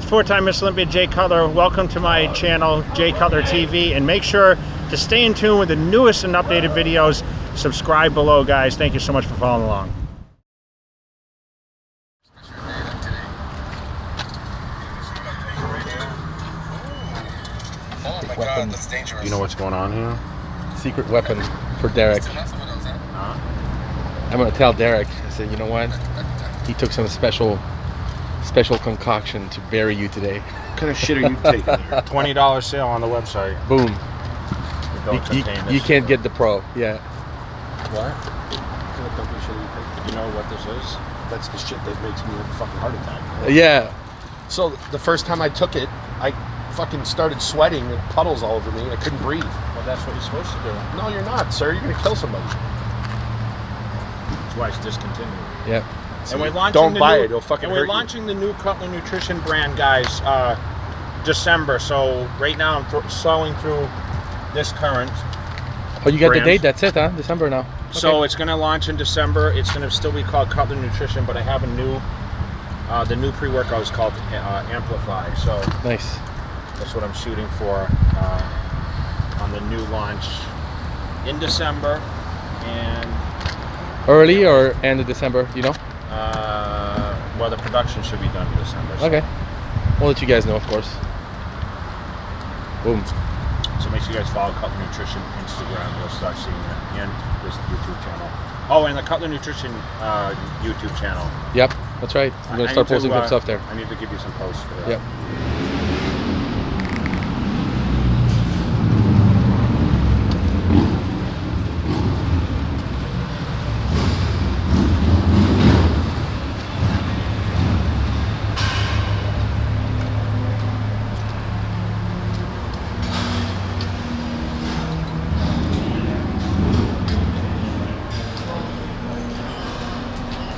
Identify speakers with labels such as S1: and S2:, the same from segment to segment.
S1: four-time Miss Olympia Jay Cutler. Welcome to my channel, Jay Cutler TV, and make sure to stay in tune with the newest and updated videos. Subscribe below, guys. Thank you so much for following along.
S2: Oh my God, that's dangerous.
S3: You know what's going on here?
S4: Secret weapon for Derik. I'm gonna tell Derik. I said, you know what? He took some special concoction to bury you today.
S3: What kind of shit are you taking here? $20 sale on the website.
S4: Boom. You can't get the pro. Yeah.
S3: What? What kind of dumpy shit are you taking? You know what this is? That's the shit that makes me have a fucking heart attack.
S4: Yeah.
S3: So the first time I took it, I fucking started sweating and puddles all over me and I couldn't breathe.
S1: Well, that's what you're supposed to do.
S3: No, you're not, sir. You're gonna kill somebody.
S1: That's why it's discontinued.
S4: Yep.
S1: And we're launching
S3: Don't buy it. It'll fucking hurt you.
S1: We're launching the new Cutler Nutrition brand, guys, December. So right now I'm selling through this current.
S4: Oh, you got
S1: brands.
S4: the date? That's it, huh? December now. Okay.
S1: So it's going to launch in December. It's going to still be called Cutler Nutrition, but I have a new, the new pre-workout is called Amplify. So
S4: Nice.
S1: that's what I'm shooting for on the new launch in December. And
S4: Early or end of December, you know?
S1: well, the production should be done in December. So.
S4: Okay. We'll let you guys know, of course. Boom.
S1: So make sure you guys follow Cutler Nutrition Instagram. You'll start seeing it, and this YouTube channel. Oh, and the Cutler Nutrition YouTube channel.
S4: Yep, that's right. I'm gonna start posting some stuff there.
S1: I need to give you some posts for that.
S4: Yep.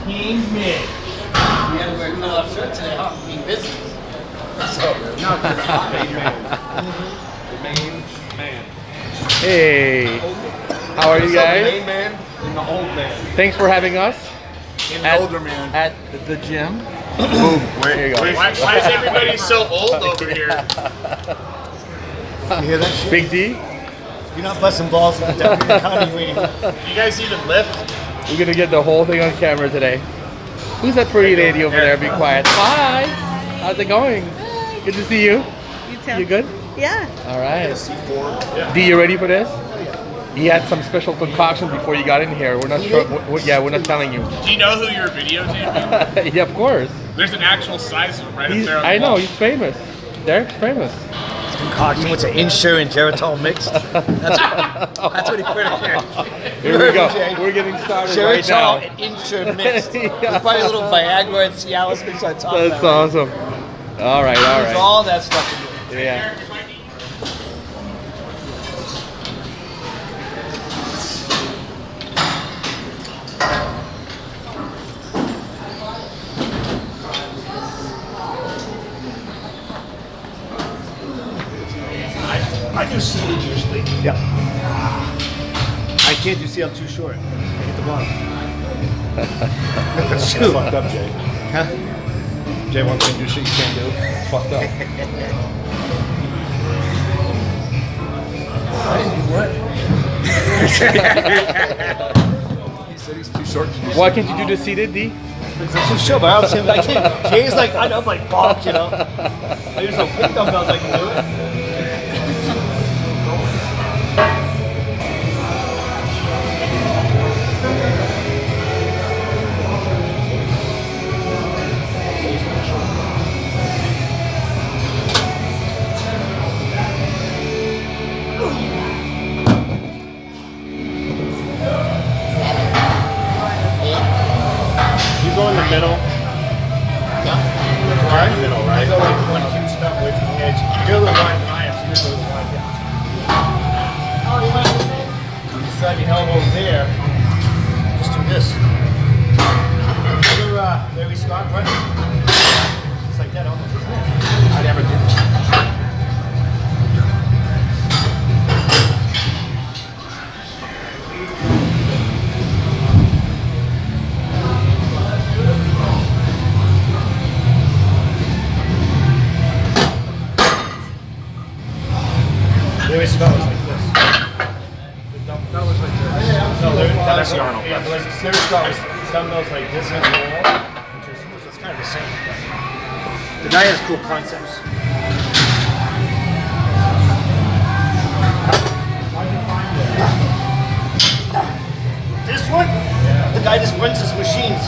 S1: Team Mid.
S5: We had to wear a cutoff shirt today, huh? Being busy.
S1: So, no, the main man.
S4: Hey, how are you
S3: The
S4: guys?
S3: main man and the old man.
S4: Thanks for having us
S3: And the older man.
S4: at the gym.
S3: Boom.
S4: There you go.
S1: Why is everybody so old over here?
S5: You hear that shit?
S4: Big D,
S5: You're not busting balls with the Deputy County wing.
S1: You guys even lift?
S4: we're gonna get the whole thing on camera today. Who's that pretty lady over there? Be quiet. Hi. How's it going? Good to see you.
S6: You too.
S4: You good?
S6: Yeah.
S4: All right. D, you ready for this? He had some special concoction before you got in here. We're not sure. Yeah, we're not telling you.
S7: Do you know who you're videotaping?
S4: Yeah, of course.
S7: There's an actual size of him right up there on the
S4: I know.
S7: wall.
S4: He's famous. Derek's famous.
S5: Concoction, what's an Insure and Geritol mixed? That's what he put in here.
S4: Here we go.
S5: Jay.
S4: We're getting started right
S5: Geritol
S4: now.
S5: and Insure mixed.
S4: Yeah.
S5: There's probably a little Viagra and Cialis mixed on top of
S4: That's
S5: that.
S4: awesome. All right, all
S5: There's
S4: right.
S5: all that stuff in there.
S4: Yeah.
S1: I do seated usually.
S5: Yeah. I can't do see I'm too short. I hit the bottom.
S3: That's fucked up, Jay.
S5: Huh?
S3: Jay wants to do shit you can't do. It's fucked up.
S5: I didn't do what?
S3: He said he's too short to do
S4: Why can't you do the seated, D?
S5: I'm too short, but I was saying, I can't. Jay's like, I'm like, bonk, you know? I was like, pick dumbbells, I can do it.
S1: You go in the middle. Right in the middle, right? You go like one huge step away from the edge. You're a little wide than I am, so you're a little wide down. Just drive your elbow there. Just do this. Remember Larry Scott, right? Just like that almost, isn't it? I never did that.
S5: Their skull was like this. That was like this. No, that's the Arnold. Yeah, their skull was dumbbells like this and which is kind of the same. The guy has cool concepts. This one, the guy just runs his machines.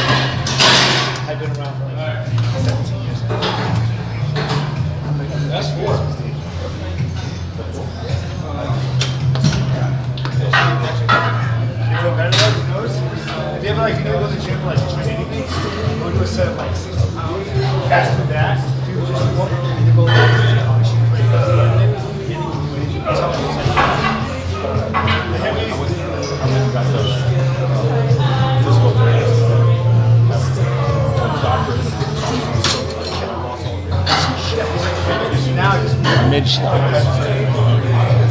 S5: I've been around for like 17 years now. That's four. You feel better though? You notice? If you ever like, you go to the gym like just anything, go to a set of like 60 pounds, pass through that, do just one, and you go like this, and you should break up the end, and you can do anything. That's how it's like. The heaviest, physical things. Now just
S3: Mid slide.
S5: that's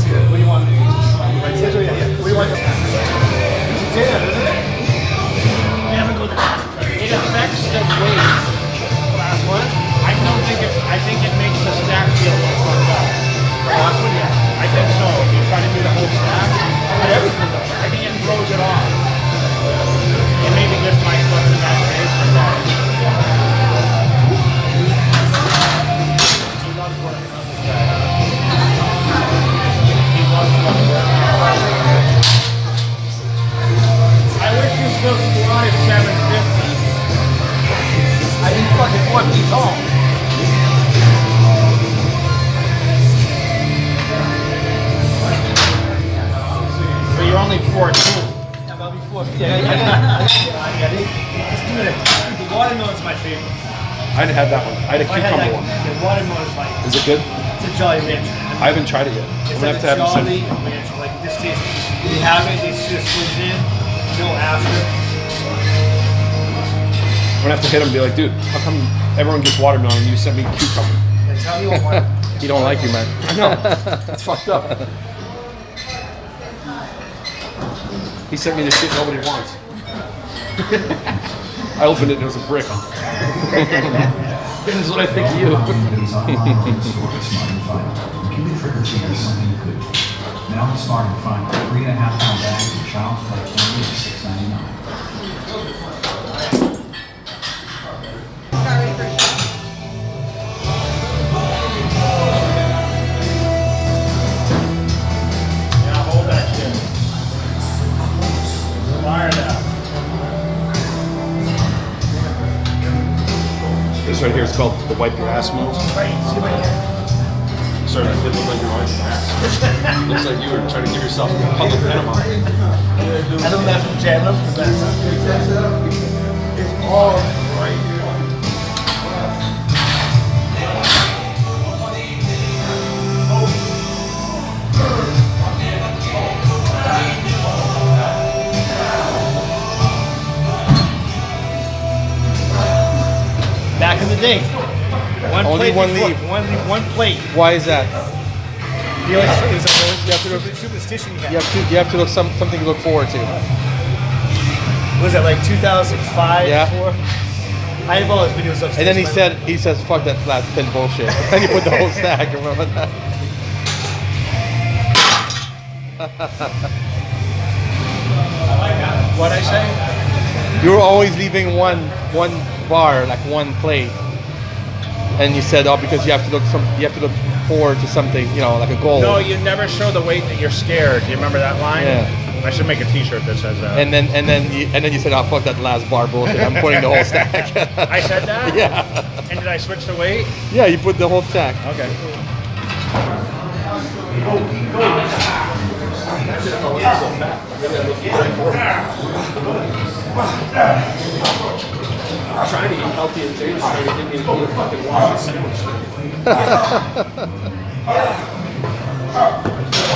S5: good. What do you want? Right here? What do you want? It's a dinner, isn't it? Never go to it affects the weight. Last one?
S1: I think it makes the stack feel more fucked up.
S5: The last one, yeah.
S1: I think so. If you try to do the whole stack,
S5: But everything though.
S1: I think it throws it off. And maybe just my fucking imagination. He loves working on this guy. He loves working. I wish you still squatted 750.
S5: I'd be fucking 4 feet tall.
S1: But you're only 4'2".
S5: Yeah, but I'll be 4 feet. Just do it. The watermelon's my favorite.
S3: I'd had that one. I had a
S5: If I had
S3: cucumber
S5: that,
S3: one.
S5: the watermelon's like,
S3: Is it good?
S5: it's a Jolly Rancher.
S3: I haven't tried it yet. I'm
S5: It's
S3: gonna
S5: like
S3: have to have
S5: a
S3: it
S5: Jolly
S3: sent.
S5: Rancher. Like this tastes, you have it, it just goes in, no after.
S3: I'm gonna have to hit him and be like, dude, how come everyone gets watermelon and you sent me cucumber?
S5: And tell me what.
S4: He don't like you, man.
S3: I know. That's fucked up. He sent me the shit nobody wants. I opened it and it was a brick. This is what I think of you.
S2: Now it's starting to find 3.5 pound bags of child's play candy at $6.99.
S1: Yeah, hold that shit. Fire it up.
S3: This right here is called the wipe your ass move.
S5: Right, see right here.
S3: Sorry, that did look like you're wiping your ass. Looks like you were trying to give yourself a public enema.
S5: I don't laugh from Jay, I love the best. It's all right. Back in the day, one
S4: Only
S5: plate
S4: one
S5: before-
S4: leave.
S5: one plate.
S4: Why is that?
S5: You know, it was a superstition.
S4: You have to look something to look forward to.
S5: Was it like 2005?
S4: Yeah.
S5: 4? I have all his videos upstairs.
S4: And then he says, fuck that flat thin bullshit. And he put the whole stack, remember that?
S5: What'd I say?
S4: You were always leaving one bar, like one plate. And you said, oh, because you have to look forward to something, you know, like a goal.
S1: No, you never show the weight that you're scared. Do you remember that line?
S4: Yeah.
S1: I should make a T-shirt that says that.
S4: And then you said, oh, fuck that last bar bullshit. I'm putting the whole stack.
S1: I said that?
S4: Yeah.
S1: And did I switch the weight?
S4: Yeah, you put the whole stack.
S1: Okay.
S3: I'm trying to eat healthy and James trying to get me to eat a fucking waffle sandwich.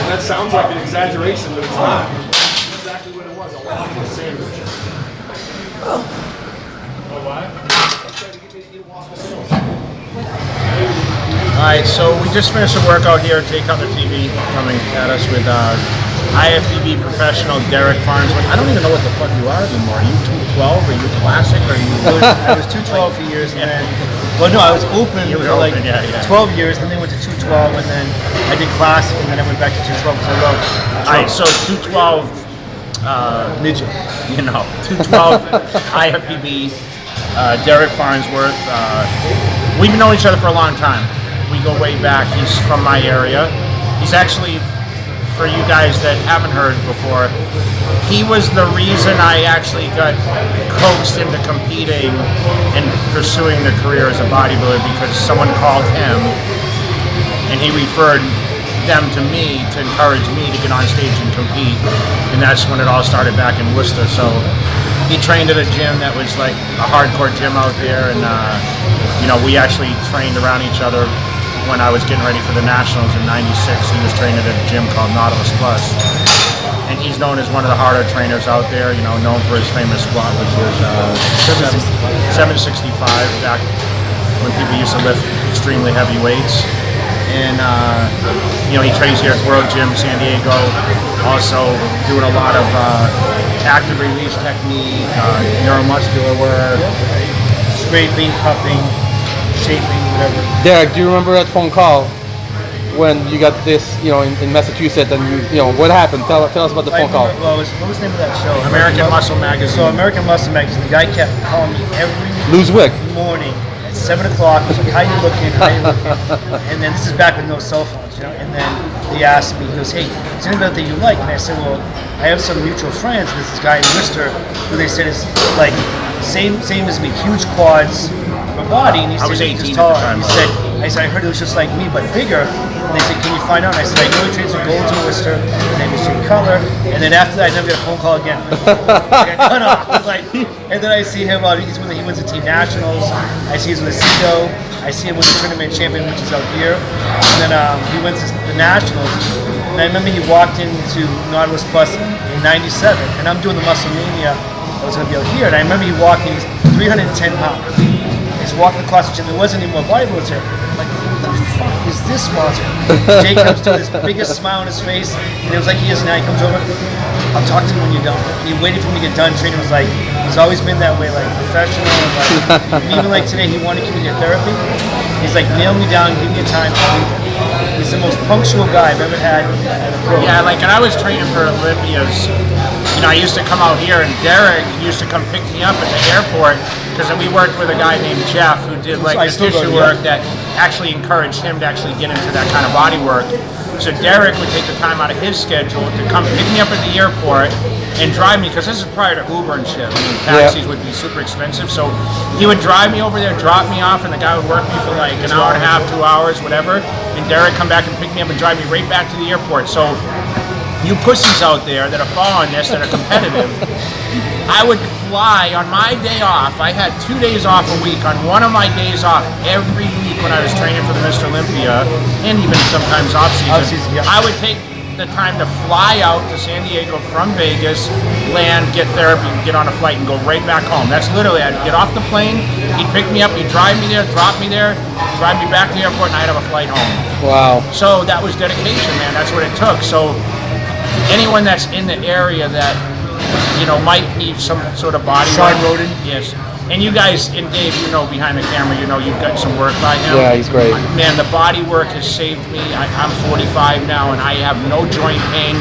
S3: That sounds like an exaggeration, but it's not. That's exactly what it was. A waffle sandwich. Oh, why?
S1: All right, so we just finished a workout here at Cutler TV, coming at us with IFBB professional Derik Farnsworth. I don't even know what the fuck you are anymore. Are you 212? Are you classic? Are you?
S5: I was 212 for years, and then, well, no, I was open
S1: You were
S5: for like
S1: open, yeah.
S5: 12 years, then they went to 212, and then I did classic, and then I went back to 212 because I love.
S1: All right, so 212.
S5: Ninja.
S1: You know, 212 IFBB Derik Farnsworth. We've known each other for a long time. We go way back. He's from my area. He's actually, for you guys that haven't heard before, he was the reason I actually got coaxed into competing and pursuing the career as a bodybuilder, because someone called him and he referred them to me to encourage me to get on stage and compete, and that's when it all started back in Worcester. So he trained at a gym that was like a hardcore gym out there, and you know, we actually trained around each other. When I was getting ready for the Nationals in '96, he was training at a gym called Nautilus Plus, and he's known as one of the harder trainers out there. You know, known for his famous squat, which was 765 back when people used to lift extremely heavy weights. And you know, he trains here at World Gym San Diego, also doing a lot of active release technique, neuromuscular work,
S5: Straight lean cupping, shaping, whatever.
S4: Derik, do you remember that phone call when you got this, you know, in Massachusetts, and you know, what happened? Tell us about the phone call.
S5: Well, what was the name of that show?
S1: American Muscle Magazine.
S5: So American Muscle Magazine, the guy kept calling me every
S4: Lose wick.
S5: morning at 7 o'clock. I was like, how you looking? How you looking? And then this is back with no cell phones, you know. And then he asked me, he goes, hey, is there anybody that you like? And I said, well, I have some mutual friends. There's this guy in Worcester who they said is like same as me, huge quads, my body. And he
S1: I
S5: said,
S1: was 18
S5: he's
S1: at
S5: tall.
S1: the time.
S5: I said, I heard it was just like me, but bigger. And they said, can you find out? And I said, I know he trains in Golden to Worcester. His name is Jay Cutler. And then after that, I never got a phone call again. And then I see him, he wins the team nationals. I see he's with Aceto. I see him win the tournament champion, which is out here. And then he wins the nationals. And I remember he walked into Nautilus Plus in '97, and I'm doing the Muscle Mania that was going to be out here. And I remember he walked in, he's 310 pounds. He's walking across the gym. There wasn't any more bodybuilders here. I'm like, who the fuck is this monster? Jay comes to this biggest smile on his face, and it was like he is now. He comes over, I'll talk to you when you're done. And he waited for me to get done. Training was like, he's always been that way, like professional. Like, even like today, he wanted to give me a therapy. He's like, nail me down, give me a time. He's the most punctual guy I've ever had at a pro.
S1: Yeah, like, and I was training for Olympias. You know, I used to come out here, and Derik used to come pick me up at the airport, because we worked with a guy named Jeff who did like the tissue work that actually encouraged him to actually get into that kind of body work. So Derik would take the time out of his schedule to come pick me up at the airport and drive me, because this is prior to Uber and shit. I mean, taxis would be super expensive. So he would drive me over there, drop me off, and the guy would work me for like an hour and a half, 2 hours, whatever. And Derik come back and pick me up and drive me right back to the airport. So you pussies out there that are following this, that are competitive, I would fly on my day off. I had 2 days off a week. On one of my days off every week when I was training for the Mr. Olympia, and even sometimes off season,
S5: yeah.
S1: I would take the time to fly out to San Diego from Vegas, land, get therapy, and get on a flight and go right back home. That's literally, I'd get off the plane, he'd pick me up, he'd drive me there, drop me there, drive me back to the airport, and I'd have a flight home.
S4: Wow.
S1: So that was dedication, man. That's what it took. So anyone that's in the area that, you know, might need some sort of body
S5: Sean
S1: work.
S5: Roden.
S1: Yes. And you guys, and Dave, you know, behind the camera, you know, you've got some work by him.
S4: Yeah, he's great.
S1: Man, the body work has saved me. I'm 45 now, and I have no joint pain.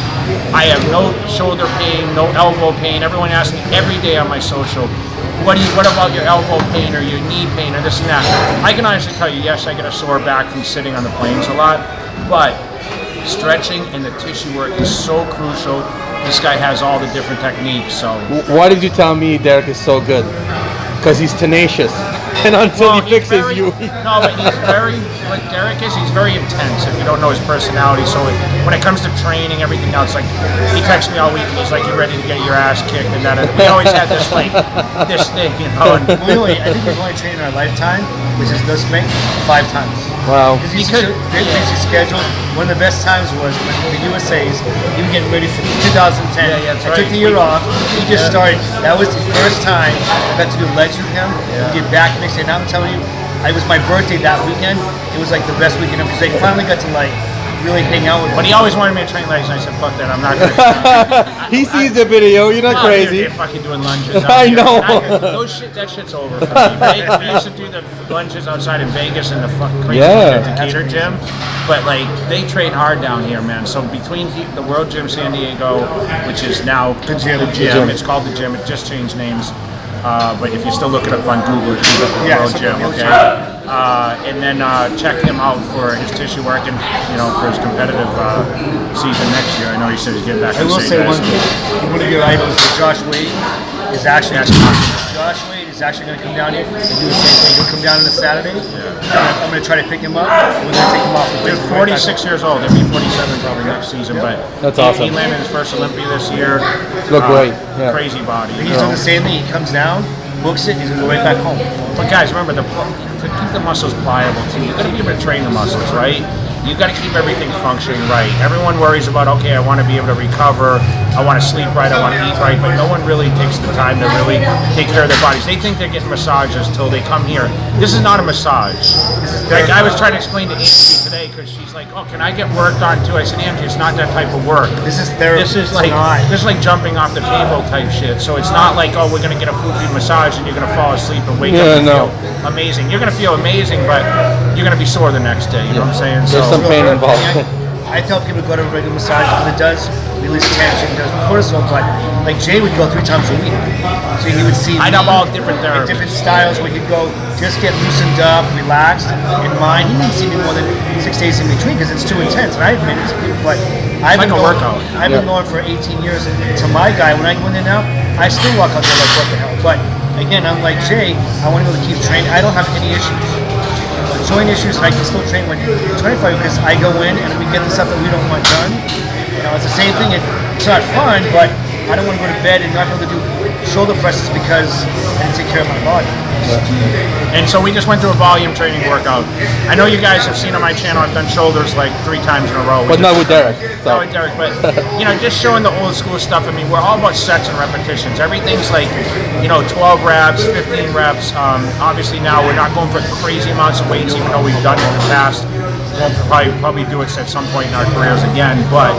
S1: I have no shoulder pain, no elbow pain. Everyone asks me every day on my social, what about your elbow pain or your knee pain or this and that? I can honestly tell you, yes, I get a sore back from sitting on the planes a lot, but stretching and the tissue work is so crucial. This guy has all the different techniques, so.
S4: Why did you tell me Derik is so good? Because he's tenacious. And until he fixes you.
S1: No, but he's very, like Derik is, he's very intense if you don't know his personality. So when it comes to training, everything else, like, he texts me all week and he's like, you ready to get your ass kicked? And that, we always had this, like, this thing, you know. And
S5: I think we've only trained in our lifetime, which is this big, 5 times.
S4: Wow.
S5: Because he's very busy schedules. One of the best times was when the USA's, he was getting ready for 2010.
S1: Yeah, that's
S5: I took
S1: right.
S5: the year off. He just started. That was the first time I got to do legs with him. We get back the next day. Now I'm telling you, it was my birthday that weekend. It was like the best weekend because they finally got to like really hang out with me.
S1: But he always wanted me to train legs, and I said, "Fuck that! I'm not going to."
S4: He sees the video. You're not crazy.
S1: They're fucking doing lunges.
S4: I know.
S1: That shit's over for me. We used to do the lunges outside in Vegas in the fucking crazy Decatur gym, but like they train hard down here, man. So between the World Gym San Diego, which is now the gym, it's called the gym. It just changed names. But if you still look it up on Google, it's the World Gym, okay? And then check him out for his tissue work and, for his competitive season next year. I know he said he's getting back to
S5: I
S1: the
S5: will
S1: same
S5: say
S1: guys.
S5: one thing. One of your idols, Josh Wade, is actually going to come down here and do the same thing. He'll come down on a Saturday. I'm going to try to pick him up. We're going to take him off the
S1: He's 46 years old. He'll be 47 probably next season. But
S4: That's awesome.
S1: He landed his first Olympia this year.
S4: Look great. Yeah.
S1: Crazy body.
S5: He's doing the same thing. He comes down, books it, he's going to go right back home.
S1: But guys, remember, to keep the muscles pliable too, you got to be able to train the muscles, right? You got to keep everything functioning right. Everyone worries about, okay, I want to be able to recover, I want to sleep right, I want to eat right, but no one really takes the time to really take care of their bodies. They think they're getting massages till they come here. This is not a massage. Like I was trying to explain to Angie today because she's like, oh, can I get worked on too? I said, Angie, it's not that type of work.
S5: This is therapy.
S1: This is like jumping off the table type shit. So it's not like, oh, we're gonna get a foofy massage and you're gonna fall asleep and wake up and feel amazing. You're gonna feel amazing, but you're gonna be sore the next day. You know what I'm saying?
S4: There's some pain involved.
S5: I tell people to go to a regular massage because it does release tension, it does cortisol, but like Jay would go 3 times a week. So he would see
S1: I know all different therapies.
S5: different styles where he'd go just get loosened up, relaxed. In mine, he didn't see me more than 6 days in between because it's too intense. And I admit it to people, but I've
S1: like
S5: been
S1: a workout.
S5: I've been going for 18 years. And to my guy, when I go in there now, I still walk out there like, what the hell? But again, I'm like Jay, I want to be able to keep training. I don't have any issues. Joint issues, I can still train when 25 because I go in and we get the stuff that we don't want done. It's the same thing. It's not fun, but I don't want to go to bed and not be able to do shoulder presses because I didn't take care of my body.
S1: And so we just went through a volume training workout. I know you guys have seen on my channel, I've done shoulders like 3 times in a row.
S4: But not with Derek.
S1: Not with Derek, but just showing the old school stuff. I mean, we're all about sets and repetitions. Everything's like, 12 reps, 15 reps. Obviously now we're not going for crazy amounts of weights, even though we've done it in the past. We'll probably do it at some point in our careers again, but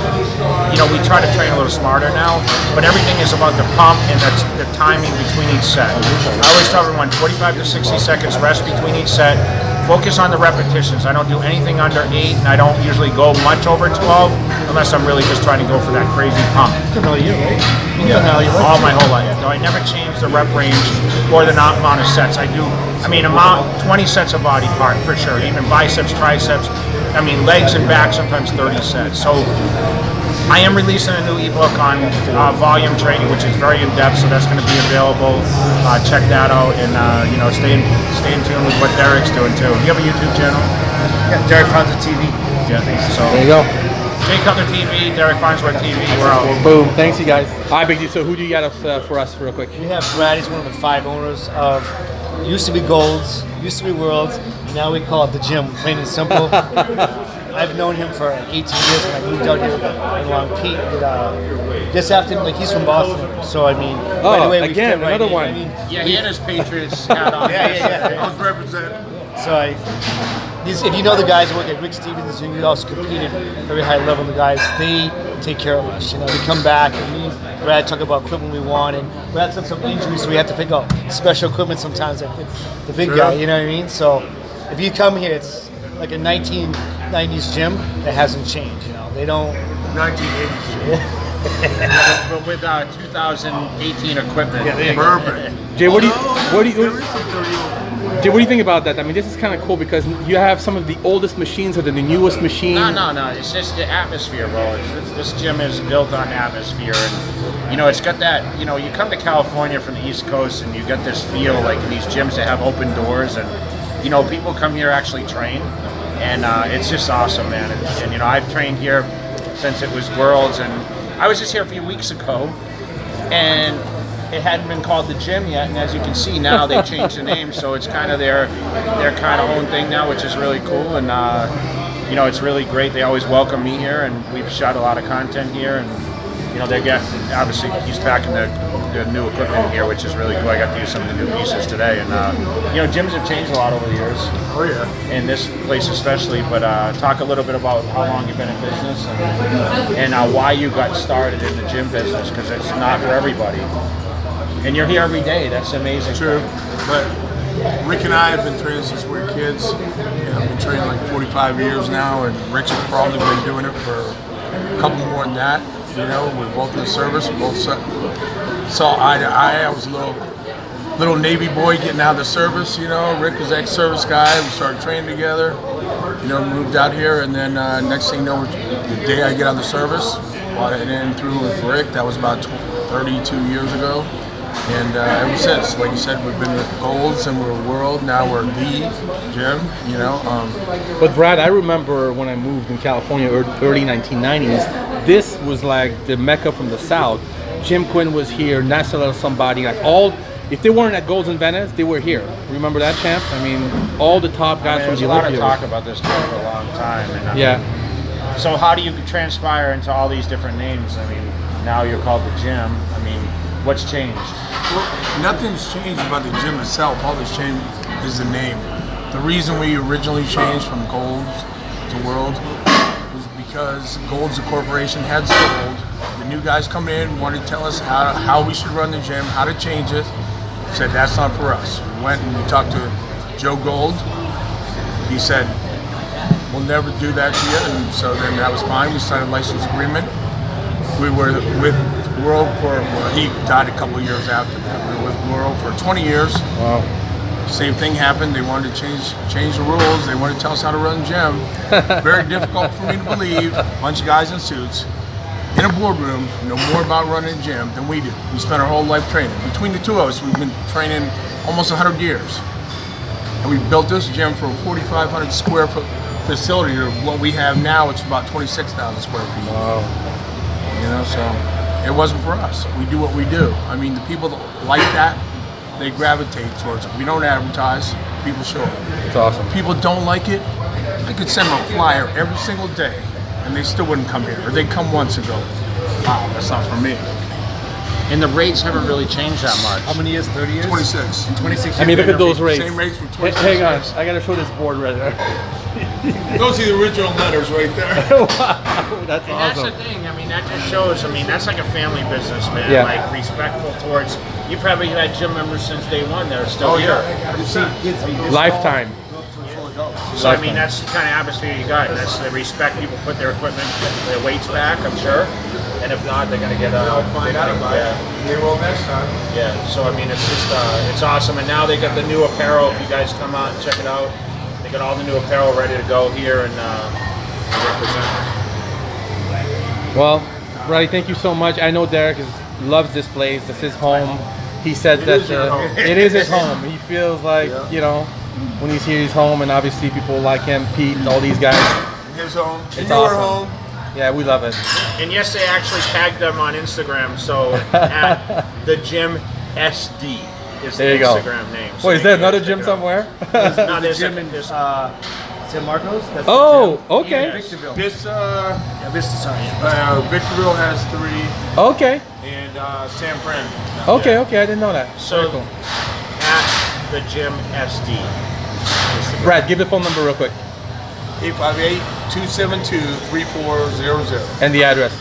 S1: we try to train a little smarter now. But everything is about the pump and the timing between each set. I always tell everyone 45 to 60 seconds rest between each set. Focus on the repetitions. I don't do anything under 8, and I don't usually go much over 12 unless I'm really just trying to go for that crazy pump. All my whole life. So I never change the rep range or the amount of sets. I do. 20 sets of body part for sure. Even biceps, triceps. Legs and back, sometimes 30 sets. So I am releasing a new ebook on volume training, which is very in depth. So that's going to be available. Check that out, and stay in tune with what Derek's doing too. Do you have a YouTube channel?
S5: Yeah, Derik Farnsworth TV.
S1: Yeah. So
S4: There you go.
S1: Jay Cutler TV, Derik Farnsworth TV. We're out.
S4: Boom. Thanks, you guys. All right, Big D. So who do you got for us real quick?
S5: We have Brad. He's one of the 5 owners of used to be Golds, used to be Worlds. Now we call it the gym, plain and simple. I've known him for 18 years when I moved out here in Long Beach. And just after him, he's from Boston. So, right away, we
S4: again,
S5: fit right
S4: another
S5: in.
S4: one.
S1: Yeah, he had his Patriots hat on.
S5: Yeah.
S1: I was representing.
S5: So if you know the guys who work at Rick Stevens, and you also competed very high level, the guys, they take care of us. We come back and Brad talk about equipment we want, and Brad's had some injuries, so we have to pick up special equipment sometimes that fits the big guy, you know what I mean? So if you come here, it's like a 1990s gym that hasn't changed, They don't...
S1: 1980s. But with 2018 equipment.
S7: Perfect.
S4: Jay, what do you think about that? This is kind of cool because you have some of the oldest machines or the newest machine.
S1: No. It's just the atmosphere, bro. This gym is built on atmosphere, and it's got that. You come to California from the East Coast, and you get this feel like these gyms that have open doors, and people come here actually train, and it's just awesome, man. And I've trained here since it was Worlds, and I was just here a few weeks ago, and it hadn't been called the gym yet, and as you can see now, they changed the name, so it's kind of their kind of own thing now, which is really cool. And you know, it's really great. They always welcome me here, and we've shot a lot of content here, and you know, they get obviously he's packing the new equipment here, which is really cool. I got to use some of the new pieces today, and you know, gyms have changed a lot over the years.
S5: Oh yeah.
S1: In this place especially, but talk a little bit about how long you've been in business and why you got started in the gym business, because it's not for everybody. And you're here every day. That's amazing.
S6: True, but Rick and I have been training since we were kids. I've been training like 45 years now, and Rick's probably been doing it for a couple more than that. You know, we're both in the service, we both saw eye to eye. I was a little Navy boy getting out of the service, you know. Rick was ex-service guy. We started training together, you know, moved out here, and then next thing you know, the day I get out of the service, and then through with Rick, that was about 32 years ago. And ever since, like you said, we've been with Golds and we're World, now we're the gym, you know.
S4: But Brad, I remember when I moved in California, early 1990s, this was like the mecca from the South. Jim Quinn was here, Nassau somebody, like all, if they weren't at Golds in Venice, they were here. Remember that, champ? I mean, all the top guys from
S1: there's
S4: the
S1: a lot of
S4: Olympics.
S1: talk about this gym for a long time. And,
S4: Yeah.
S1: So how do you transpire into all these different names? I mean, now you're called the gym. I mean, what's changed?
S6: Well, nothing's changed about the gym itself. All that's changed is the name. The reason we originally changed from Golds to World was because Golds, the corporation, had sold. The new guys come in, wanted to tell us how we should run the gym, how to change it. Said that's not for us. We went and we talked to Joe Gold. He said, we'll never do that to you. And so then that was fine. We signed a license agreement. We were with World for, well, he died a couple of years after that. We were with World for 20 years.
S4: Wow.
S6: Same thing happened. They wanted to change the rules. They wanted to tell us how to run the gym. Very difficult for me to believe. A bunch of guys in suits in a boardroom know more about running a gym than we do. We spent our whole life training. Between the two of us, we've been training almost 100 years. And we built this gym for a 4,500 square foot facility to what we have now. It's about 26,000 square feet.
S4: Wow.
S6: You know, so it wasn't for us. We do what we do. I mean, the people that like that, they gravitate towards it. We don't advertise, people show up.
S4: It's awesome.
S6: People don't like it, I could send them a flyer every single day and they still wouldn't come here. Or they'd come once and go, wow, that's not for me.
S1: And the rates haven't really changed that much.
S5: How many years? 30 years?
S6: 26.
S5: 26 years.
S4: I mean, look at those rates.
S6: Same rates for 26
S4: Hang on,
S6: years.
S4: I gotta show this board right there.
S6: Those are the original letters right there.
S4: Wow, that's
S1: And that's
S4: awesome.
S1: the thing. I mean, that just shows. I mean, that's like a family business, man.
S4: Yeah.
S1: Like respectful towards. You probably had gym members since day one. They're still here.
S5: You've seen kids be this
S4: Lifetime.
S5: tall, go to full adults.
S1: So I mean, that's the kind of atmosphere you got. And that's the respect people put their equipment, their weights back. I'm sure. And if not, they're gonna get
S6: Find out about it. They will next time.
S1: Yeah. So I mean, it's just it's awesome. And now they got the new apparel. If you guys come out and check it out, they got all the new apparel ready to go here and represent.
S4: Well, Brady, thank you so much. I know Derek loves this place. This is home. He said that
S6: is your home.
S4: it is his home. He feels like, you know, when he's here, he's home, and obviously people like him, Pete, all these guys.
S6: His home.
S4: It's
S6: Your
S4: awesome.
S6: home.
S4: Yeah, we love it.
S1: And yes, they actually tagged them on Instagram. So at the Gym SD is
S4: There
S1: the
S4: you go.
S1: Instagram name. So
S4: Wait, is
S1: you
S4: there
S1: can
S4: another
S1: check
S4: gym
S1: it out.
S4: somewhere?
S1: No, there's
S5: Gym in San Marcos. That's
S4: Oh,
S5: the gym.
S4: okay.
S5: In Victorville.
S6: This,
S5: Yeah, Vista, sorry. Yeah.
S6: Victorville has 3,
S4: Okay.
S6: and San Fran.
S4: Okay, okay, I didn't know that.
S1: So
S4: Very cool.
S1: at the Gym SD. Instagram.
S4: Brad, give the phone number real quick
S6: 858-272-3400.
S4: and the address.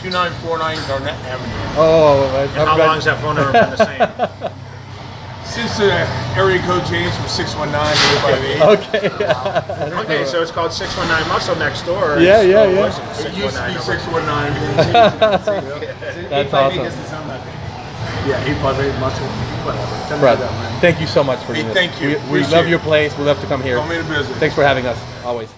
S6: 2949 Garnett Avenue.
S4: Oh,
S1: And how long has that phone number been the same?
S6: Since the area code changed from 619 to 858.
S4: Okay.
S1: Okay, so it's called 619 Muscle next door.
S4: Yeah,
S1: It's-
S4: yeah,
S1: oh, it
S4: yeah.
S1: wasn't
S6: It used to be
S1: 619.
S6: 619.
S4: That's
S5: 858
S4: awesome.
S5: doesn't sound that big. Yeah, 858 muscle. Whatever. Tell me
S4: Brad,
S5: that, man.
S4: thank you so much for
S6: Hey,
S4: doing this.
S6: thank you.
S4: We
S6: Appreciate
S4: love
S6: it.
S4: your place. We love to come here.
S6: Call me to visit.
S4: Thanks for having us, always.